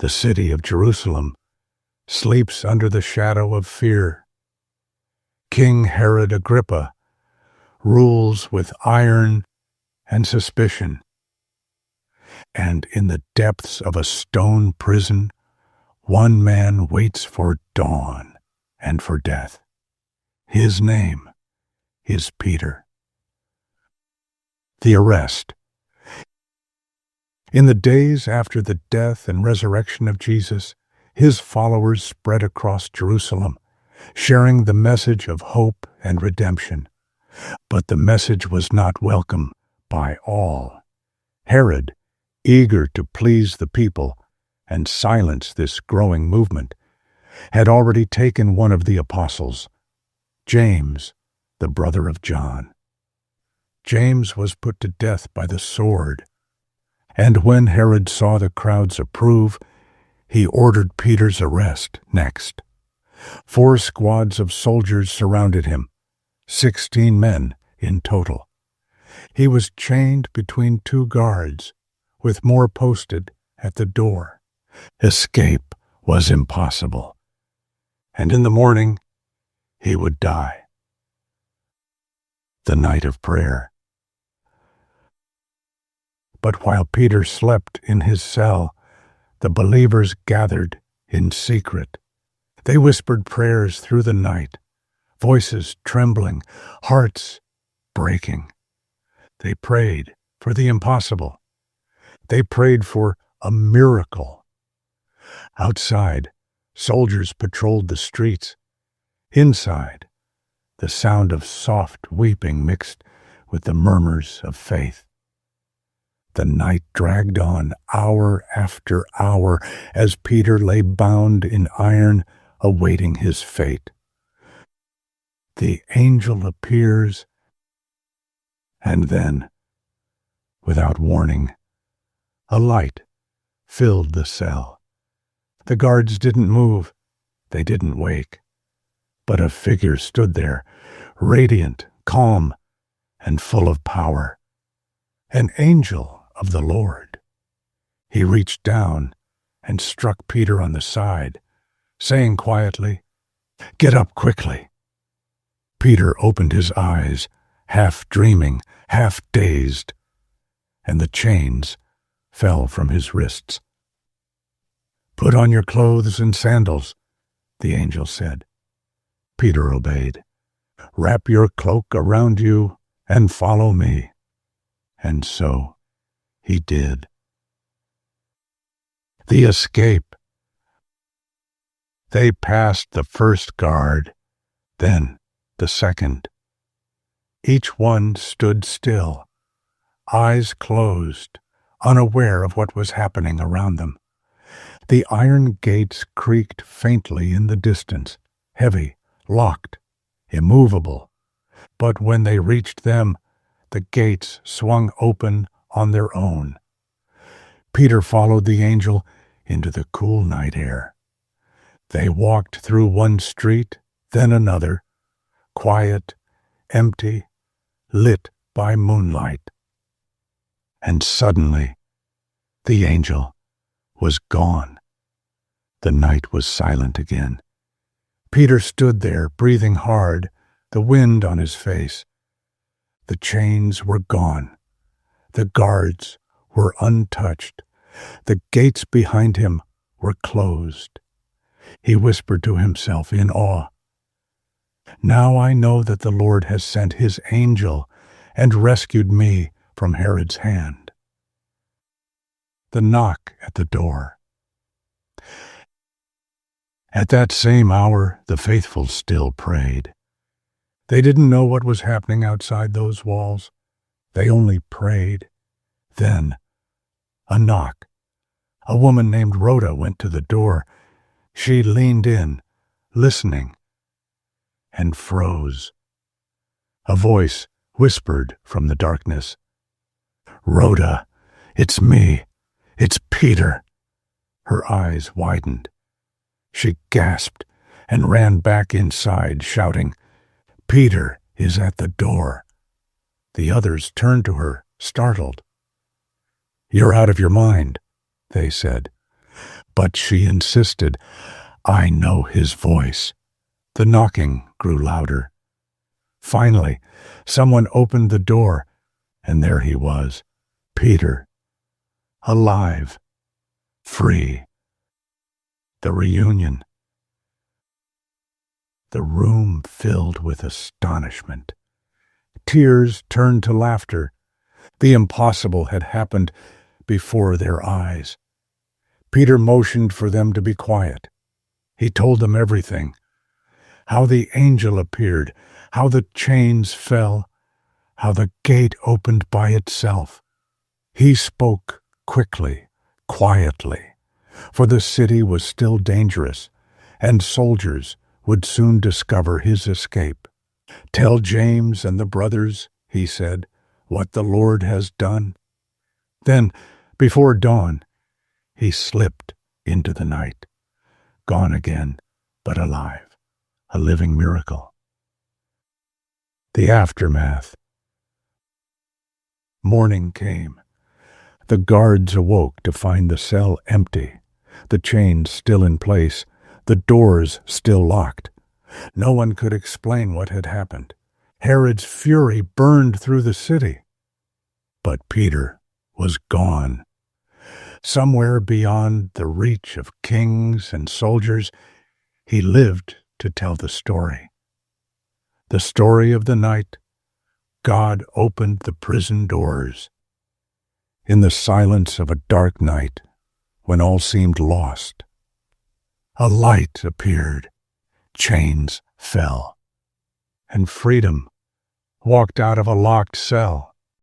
The city of Jerusalem sleeps under the shadow of fear. King Herod Agrippa rules with iron and suspicion. And in the depths of a stone prison, one man waits for dawn and for death. His name is Peter. The arrest. In the days after the death and resurrection of Jesus, his followers spread across Jerusalem, sharing the message of hope and redemption. But the message was not welcome by all. Herod, eager to please the people and silence this growing movement, had already taken one of the apostles, James, the brother of John. James was put to death by the sword, and when Herod saw the crowds approve, he ordered Peter's arrest next. 4 squads of soldiers surrounded him, 16 men in total. He was chained between 2 guards, with more posted at the door. Escape was impossible, and in the morning he would die. The night of prayer. But while Peter slept in his cell, the believers gathered in secret. They whispered prayers through the night, voices trembling, hearts breaking. They prayed for the impossible. They prayed for a miracle. Outside, soldiers patrolled the streets. Inside, the sound of soft weeping mixed with the murmurs of faith. The night dragged on hour after hour as Peter lay bound in iron, awaiting his fate. The angel appears, and then, without warning, a light filled the cell. The guards didn't move, they didn't wake, but a figure stood there, radiant, calm, and full of power. An angel of the Lord. He reached down and struck Peter on the side, saying quietly, "Get up quickly." Peter opened his eyes, half dreaming, half dazed, and the chains fell from his wrists. "Put on your clothes and sandals," the angel said. Peter obeyed. "Wrap your cloak around you and follow me." And so he did. The escape. They passed the first guard, then the second. Each one stood still, eyes closed, unaware of what was happening around them. The iron gates creaked faintly in the distance, heavy, locked, immovable. But when they reached them, the gates swung open on their own. Peter followed the angel into the cool night air. They walked through one street, then another, quiet, empty, lit by moonlight. And suddenly, the angel was gone. The night was silent again. Peter stood there, breathing hard, the wind on his face. The chains were gone. The guards were untouched. The gates behind him were closed. He whispered to himself in awe, "Now I know that the Lord has sent his angel and rescued me from Herod's hand." The knock at the door. At that same hour, the faithful still prayed. They didn't know what was happening outside those walls. They only prayed. Then, a knock. A woman named Rhoda went to the door. She leaned in, listening, and froze. A voice whispered from the darkness, "Rhoda, it's me. It's Peter." Her eyes widened. She gasped and ran back inside, shouting, "Peter is at the door." The others turned to her, startled. "You're out of your mind," they said. But she insisted, "I know his voice." The knocking grew louder. Finally, someone opened the door, and there he was, Peter, alive, free. The reunion. The room filled with astonishment. Tears turned to laughter. The impossible had happened before their eyes. Peter motioned for them to be quiet. He told them everything. How the angel appeared, how the chains fell, how the gate opened by itself. He spoke quickly, quietly, for the city was still dangerous, and soldiers would soon discover his escape. "Tell James and the brothers," he said, "what the Lord has done." Then, before dawn, he slipped into the night, gone again, but alive, a living miracle. The aftermath. Morning came. The guards awoke to find the cell empty, the chains still in place, the doors still locked. No one could explain what had happened. Herod's fury burned through the city. But Peter was gone. Somewhere beyond the reach of kings and soldiers, he lived to tell the story. The story of the night God opened the prison doors. In the silence of a dark night, when all seemed lost, a light appeared, chains fell, and freedom walked out of a locked cell.